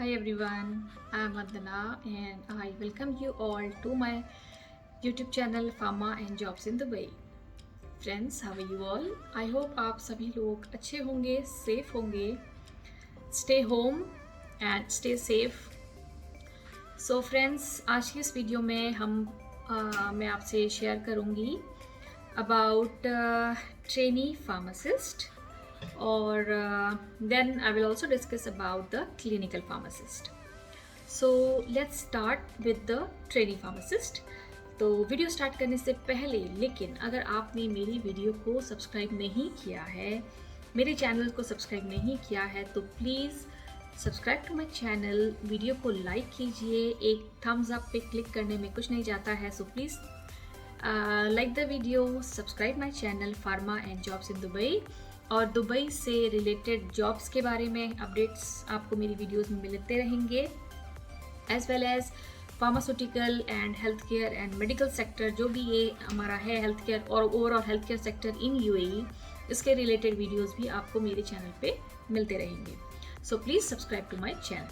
Hi everyone, I'm Vandana and I welcome you all to my YouTube channel Pharma and Jobs in Dubai. Friends, how are you all? I hope आप सभी लोग अच्छे होंगे, safe होंगे. Stay home and stay safe. So friends, आज की इस video में मैं आपसे शेयर करूँगी about trainee pharmacist. Or then I will also discuss about the clinical pharmacist. So let's start with the trainee pharmacist. तो वीडियो स्टार्ट करने से पहले लेकिन अगर आपने मेरी वीडियो को सब्सक्राइब नहीं किया है, मेरे चैनल को सब्सक्राइब नहीं किया है, तो please subscribe to my channel. Video को लाइक कीजिए, एक थम्स अप पे क्लिक करने में कुछ नहीं जाता है. So please like the video, subscribe my channel pharma and jobs in Dubai. और दुबई से रिलेटेड जॉब्स के बारे में अपडेट्स आपको मेरी वीडियोस में मिलते रहेंगे, as well as pharmaceutical and health care and medical sector, जो भी ये हमारा है हेल्थ केयर और overall health care sector in UAE, इसके रिलेटेड वीडियोस भी आपको मेरे चैनल पे मिलते रहेंगे. So please subscribe to my channel.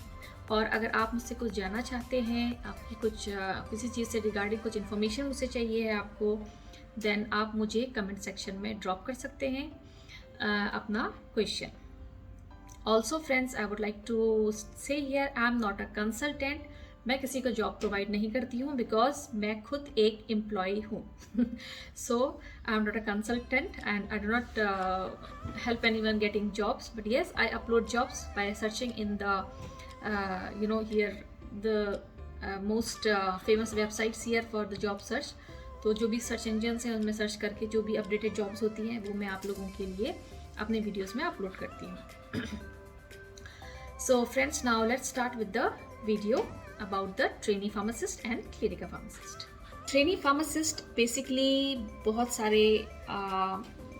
और अगर आप मुझसे कुछ जानना चाहते हैं, आपकी कुछ किसी चीज़ से रिगार्डिंग कुछ इन्फॉर्मेशन मुझसे चाहिए है आपको, देन आप मुझे कमेंट सेक्शन में ड्रॉप कर सकते हैं अपना question. Also friends, I would like to say here I am not a consultant. मैं किसी को जॉब प्रोवाइड नहीं करती हूँ बिकॉज मैं खुद एक एम्प्लॉय हूँ. So I am not a consultant and I do not help anyone getting jobs, but yes I upload jobs by searching in the here the most famous websites here for the job search. तो जो भी search engine हैं उनमें search करके जो भी updated jobs होती हैं वो मैं आप लोगों के लिए अपने वीडियोस में अपलोड करती हूँ. So friends, now let's start with the video about the trainee pharmacist and clinical pharmacist. Trainee pharmacist basically बहुत सारे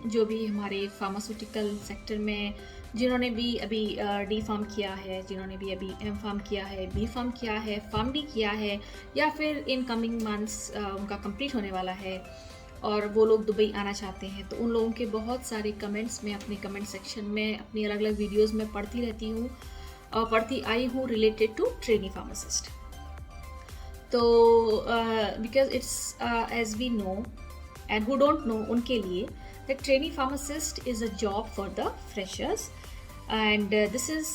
जो भी हमारे फार्मास्यूटिकल सेक्टर में जिन्होंने भी अभी डी फार्म किया है, जिन्होंने भी अभी एम फार्म किया है, बी फार्म किया है, फार्म डी किया है, या फिर इन कमिंग मंथ्स उनका कंप्लीट होने वाला है और वो लोग दुबई आना चाहते हैं, तो उन लोगों के बहुत सारे कमेंट्स में अपने कमेंट सेक्शन में अपनी अलग अलग वीडियोज़ में पढ़ती रहती हूँ और पढ़ती आई हूँ रिलेटेड टू ट्रेनी फार्मासिस्ट. तो because it's as we know and who don't know, उनके लिए the trainee pharmacist is a job for the freshers, and this is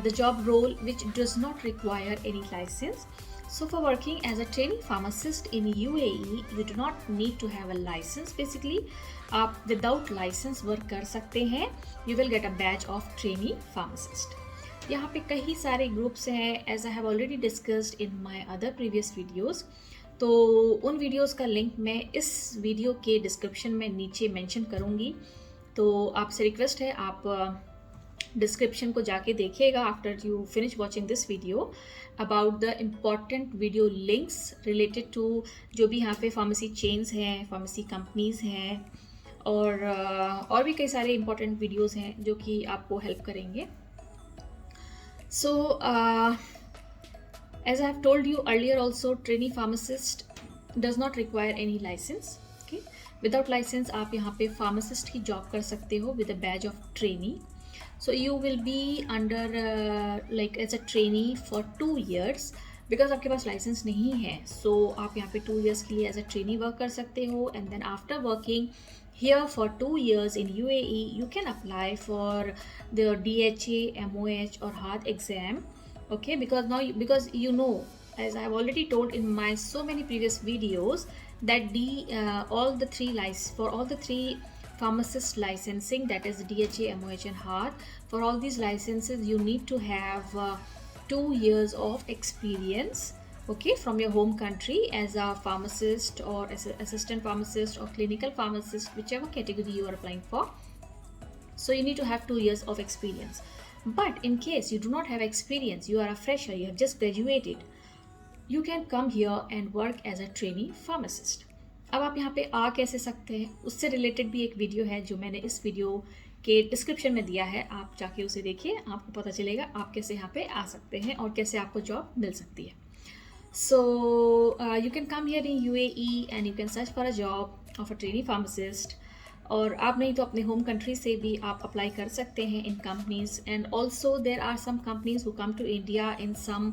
the job role which does not require any license. So for working as a trainee pharmacist in UAE, you do not need to have a license. Basically आप without license work कर सकते हैं. You will get a badge of trainee pharmacist. यहाँ पे कई सारे groups हैं, as I have already discussed in my other previous videos. तो उन वीडियोस का लिंक मैं इस वीडियो के डिस्क्रिप्शन में नीचे मेंशन करूँगी. तो आपसे रिक्वेस्ट है आप डिस्क्रिप्शन को जाके देखिएगा after you finish watching this video about the important video links related to जो भी यहाँ पे फार्मेसी चेन्स हैं, फार्मेसी कंपनीज़ हैं, और भी कई सारे इम्पॉर्टेंट वीडियोज़ हैं जो कि आपको हेल्प करेंगे. सो as I have told you earlier also, trainee pharmacist does not require any license. Okay, without license आप यहाँ पे pharmacist की job कर सकते हो with a badge of trainee. So you will be under like as a trainee for 2 years because आपके पास license नहीं है. So आप यहाँ पे 2 years के लिए as a trainee work कर सकते हो, and then after working here for 2 years in UAE, you can apply for the DHA, MOH or HAAD exam. Okay, because you know, as I have already told in my so many previous videos, that all the three pharmacist licensing, that is DHA, MOH and HAAD, for all these licenses you need to have 2 years of experience, okay, from your home country as a pharmacist or as an assistant pharmacist or clinical pharmacist, whichever category you are applying for. So you need to have 2 years of experience. But in case you do not have experience, you are a fresher, you have just graduated, you can come here and work as a trainee pharmacist. अब आप यहाँ पे आ कैसे सकते हैं, उससे related भी एक वीडियो है जो मैंने इस वीडियो के डिस्क्रिप्शन में दिया है. आप जाके उसे देखिए, आपको पता चलेगा आप कैसे यहाँ पे आ सकते हैं और कैसे आपको जॉब मिल सकती है. So you can come here in UAE and you can search for a job of a trainee pharmacist. और आप नहीं तो अपने होम कंट्री से भी आप अप्लाई कर सकते हैं in companies. And also there are some companies who come to India in some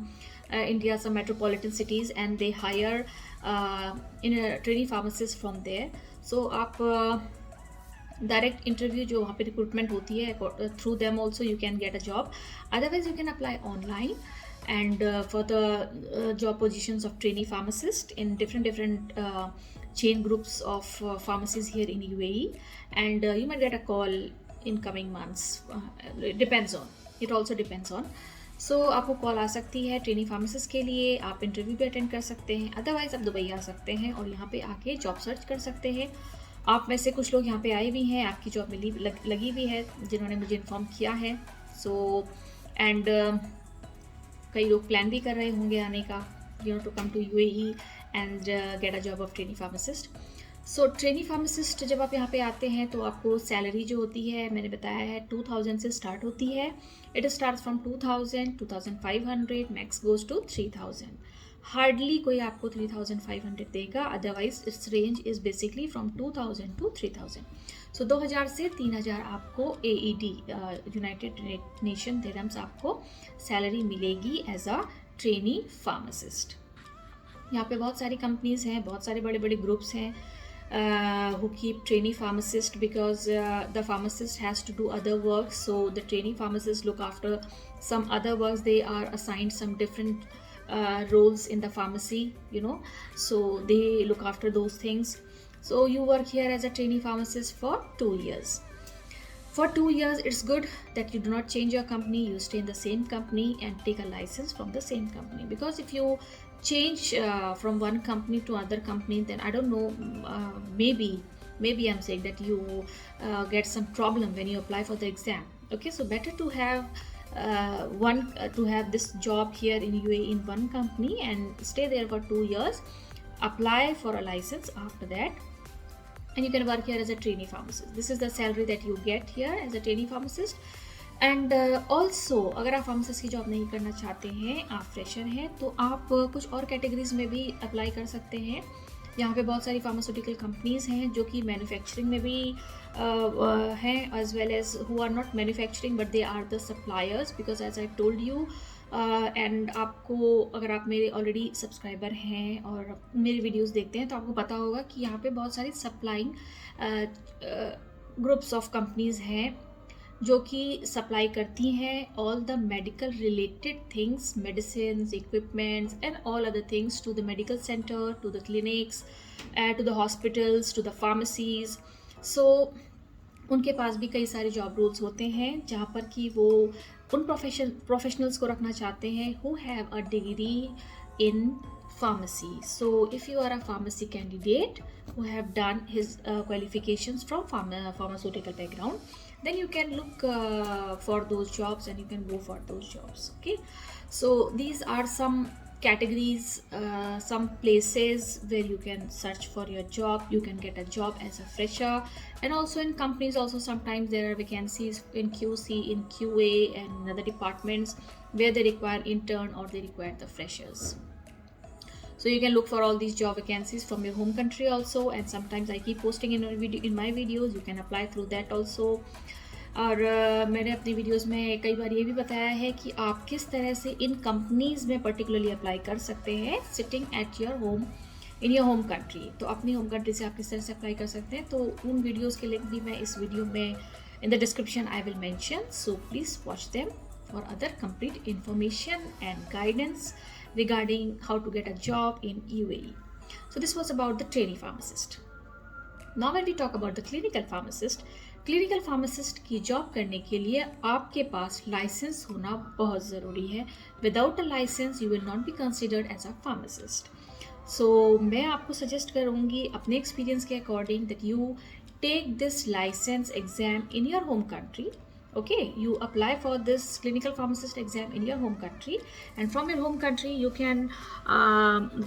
India, some metropolitan cities, and they hire in a trainee pharmacist from there. So आप direct interview जो वहाँ पे recruitment होती है through them also you can get a job. Otherwise you can apply online and for the job positions of trainee pharmacist in different chain groups of pharmacies here in UAE, and you might get a call in coming months. It also depends on. So आपको call आ सकती है trainee pharmacist के लिए, आप interview भी attend कर सकते हैं. अदरवाइज आप दुबई आ सकते हैं और यहाँ पे आके जॉब सर्च कर सकते हैं. आप में से कुछ लोग यहाँ पे आए भी हैं, आपकी जॉब मिली लगी भी है, जिन्होंने मुझे इन्फॉर्म किया है. सो एंड कई लोग प्लान भी कर रहे होंगे आने का, to come to UAE and get a job of trainee pharmacist. So trainee pharmacist जब आप यहाँ पे आते हैं तो आपको सैलरी जो होती है, मैंने बताया है 2000 से स्टार्ट होती है. It start from 2000, 2500, max goes to 3000. Hardly कोई आपको 3500 देगा, otherwise it's range is basically from 2000 to 3000. So 2000 से 3000 आपको AED यूनाइटेड नेशन दिरहम्स आपको सैलरी मिलेगी एज अ ट्रेनी फार्मासिस्ट. यहाँ पे बहुत सारी कंपनीज़ हैं, बहुत सारे बड़े बड़े ग्रुप्स हैं who keep trainee pharmacist because the pharmacist has to do other work, so the trainee pharmacists look after some other works. They are assigned some different roles in the pharmacy, so they look after those things. So you work here as a trainee pharmacist for 2 years. For 2 years it's good that you do not change your company, you stay in the same company and take a license from the same company, because if you change from one company to other company, then I don't know, maybe I'm saying that you get some problem when you apply for the exam. Okay, so better to have to have this job here in UAE in one company and stay there for 2 years, apply for a license after that, and you can work here as a trainee pharmacist. This is the salary that you get here as a trainee pharmacist. And also अगर आप pharmacist की job नहीं करना चाहते हैं, आप fresher हैं, तो आप कुछ और कैटेगरीज में भी अप्लाई कर सकते हैं. यहाँ पे बहुत सारी फार्मास्यूटिकल कंपनीज हैं जो कि मैन्युफैक्चरिंग में भी हैं, as well as who are not manufacturing but they are the suppliers, because as I told you. And आपको, अगर आप मेरे ऑलरेडी सब्सक्राइबर हैं और मेरे वीडियोज़ देखते हैं, तो आपको पता होगा कि यहाँ पे बहुत सारी सप्लाइंग ग्रुप्स ऑफ कंपनीज़ हैं जो कि सप्लाई करती हैं all the medical related things, medicine, equipments and all other things to the medical centre, to the clinics, to the hospitals, to the pharmacies. So उनके पास भी कई सारे जॉब रोल्स होते हैं जहाँ पर कि वो उन प्रोफेशनल्स को रखना चाहते हैं who have a degree in pharmacy. So if you are a pharmacy candidate who have done his qualifications from pharmaceutical background, then you can look for those jobs and you can go for those jobs. Okay, so these are some categories, some places where you can search for your job. You can get a job as a fresher, and also in companies also sometimes there are vacancies in QC, in QA and other departments where they require intern or they require the freshers. So you can look for all these job vacancies from your home country also, and sometimes I keep posting in my videos. You can apply through that also. और मैंने अपनी videos में कई बार ये भी बताया है कि आप किस तरह से इन कंपनीज़ में पर्टिकुलरली अप्लाई कर सकते हैं sitting at your home in your home country. तो अपनी होम कंट्री से आप किस तरह से अप्लाई कर सकते हैं, तो उन वीडियोस के लिंक भी मैं इस वीडियो में in the description I will mention. So please watch them for other complete information and guidance regarding how to get a job in UAE. So this was about the trainee pharmacist. Now when we talk about the clinical pharmacist की job करने के लिए आपके पास licence होना बहुत ज़रूरी है. Without a licence you will not be considered as a pharmacist. So मैं आपको सजेस्ट करूँगी अपने एक्सपीरियंस के according that you take this licence exam in your home country. Okay, you apply for this clinical pharmacist exam in your home country, and from your home country you can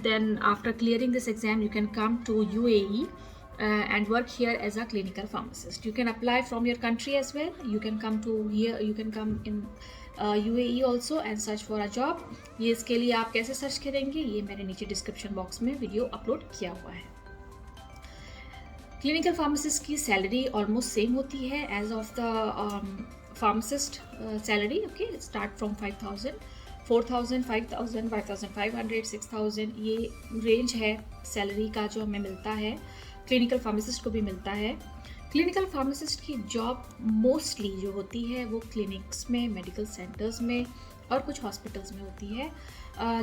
then after clearing this exam you can come to UAE and work here as a clinical pharmacist. You can apply from your country as well. You can come to here, you can come in UAE also and search for a job. ये इसके लिए आप कैसे search करेंगे, ये मैंने नीचे description box में वीडियो अपलोड किया हुआ है. क्लिनिकल फार्मासिस्ट की सैलरी ऑलमोस्ट सेम होती है as of the pharmacist salary. Okay, start from 5,000, 4,000, 5,000, 5,500, 6,000, ये रेंज है सैलरी का जो हमें मिलता है. क्लिनिकल फार्मासिस्ट को भी मिलता है. क्लिनिकल फार्मासिस्ट की जॉब मोस्टली जो होती है वो क्लिनिक्स में, मेडिकल सेंटर्स में और कुछ हॉस्पिटल्स में होती है.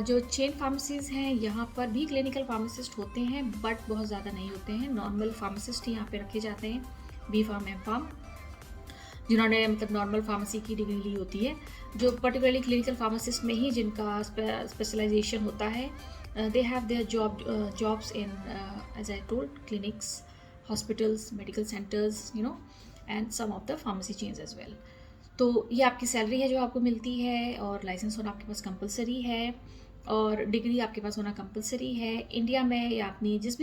जो चेन फार्मेसीज़ हैं यहाँ पर भी क्लिनिकल फार्मासिस्ट होते हैं, बट बहुत ज़्यादा नहीं होते हैं. नॉर्मल फार्मासिस्ट ही यहाँ पे रखे जाते हैं, बी फार्म, एम फार्म, जिन्होंने मतलब नॉर्मल फार्मेसी की डिग्री ली होती है. जो पर्टिकुलरली क्लिनिकल फार्मासिस्ट में ही जिनका स्पेशलाइजेशन होता है, they have their jobs in, as I told, clinics, hospitals, medical centers, you know, and some of the pharmacy chains as well. तो ये आपकी सैलरी है जो आपको मिलती है, और लाइसेंस होना आपके पास कंपलसरी है, और डिग्री आपके पास होना कंपलसरी है. इंडिया में या अपनी जिस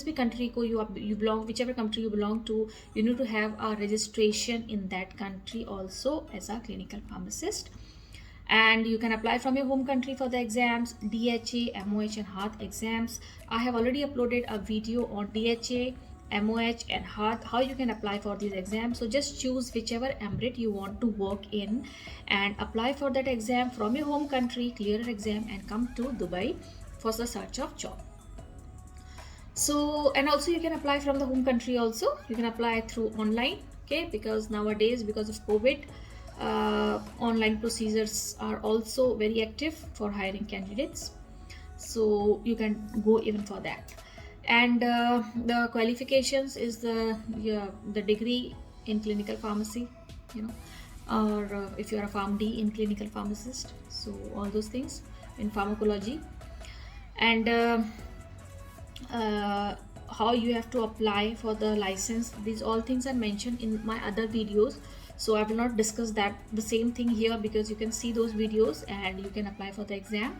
भी कंट्री को you belong, whichever country you belong to, you need to have a registration in that country also as a clinical pharmacist. And you can apply from your home country for the exams, DHA, MOH and HAAT exams. I have already uploaded a video on DHA, MOH and HAAT, how you can apply for these exams. So just choose whichever AMRIT you want to work in and apply for that exam from your home country, clear your exam and come to Dubai for the search of job. So, and also you can apply from the home country also. You can apply through online, okay, because nowadays, because of COVID, online procedures are also very active for hiring candidates. So you can go even for that. And the qualifications is the degree in clinical pharmacy, you know, or if you are a PharmD in clinical pharmacist, so all those things in pharmacology. And how you have to apply for the license, these all things are mentioned in my other videos, so I will not discuss that the same thing here, because you can see those videos and you can apply for the exam.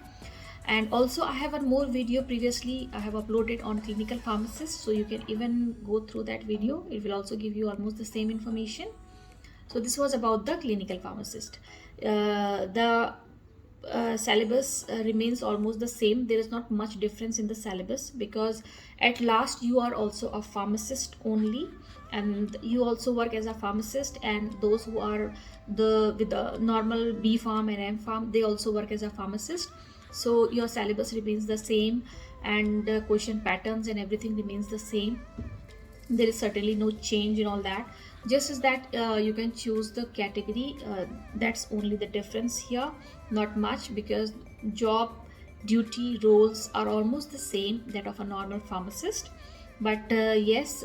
And also I have one more video previously I have uploaded on clinical pharmacist, so you can even go through that video. It will also give you almost the same information. So this was about the clinical pharmacist. The syllabus remains almost the same. There is not much difference in the syllabus, because at last you are also a pharmacist only, and you also work as a pharmacist, and those who are with the normal B Pharm and M Pharm, they also work as a pharmacist. So your syllabus remains the same, and question patterns and everything remains the same. There is certainly no change in all that. Just as that you can choose the category, that's only the difference here, not much, because job duty roles are almost the same that of a normal pharmacist. But yes,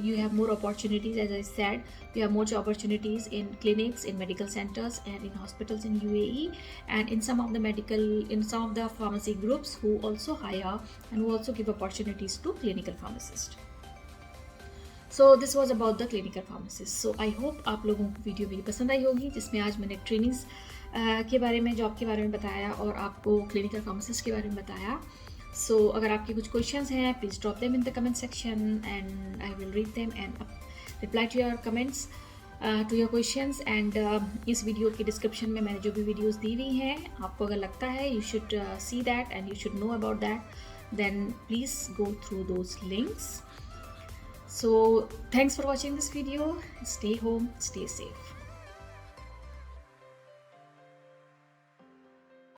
you have more opportunities. As I said, you have more opportunities in clinics, in medical centers and in hospitals in UAE, and in some of the pharmacy groups who also hire and who also give opportunities to clinical pharmacists. So this was about the clinical pharmacist. So I hope आप लोगों को video मेरी पसंद आई होगी, जिसमें आज मैंने trainings के बारे में, जॉब के बारे में बताया, और आपको क्लिनिकल फार्मासिस्ट के बारे में बताया. So अगर आपके कुछ क्वेश्चंस हैं, please drop them in the comment section and I will read them and reply to your comments, to your questions. And इस वीडियो की डिस्क्रिप्शन में मैंने जो भी वीडियोस दी हुई हैं, आपको अगर लगता है you should see that and you should know about that, then please go through those links. So thanks for watching this video. Stay home, stay safe.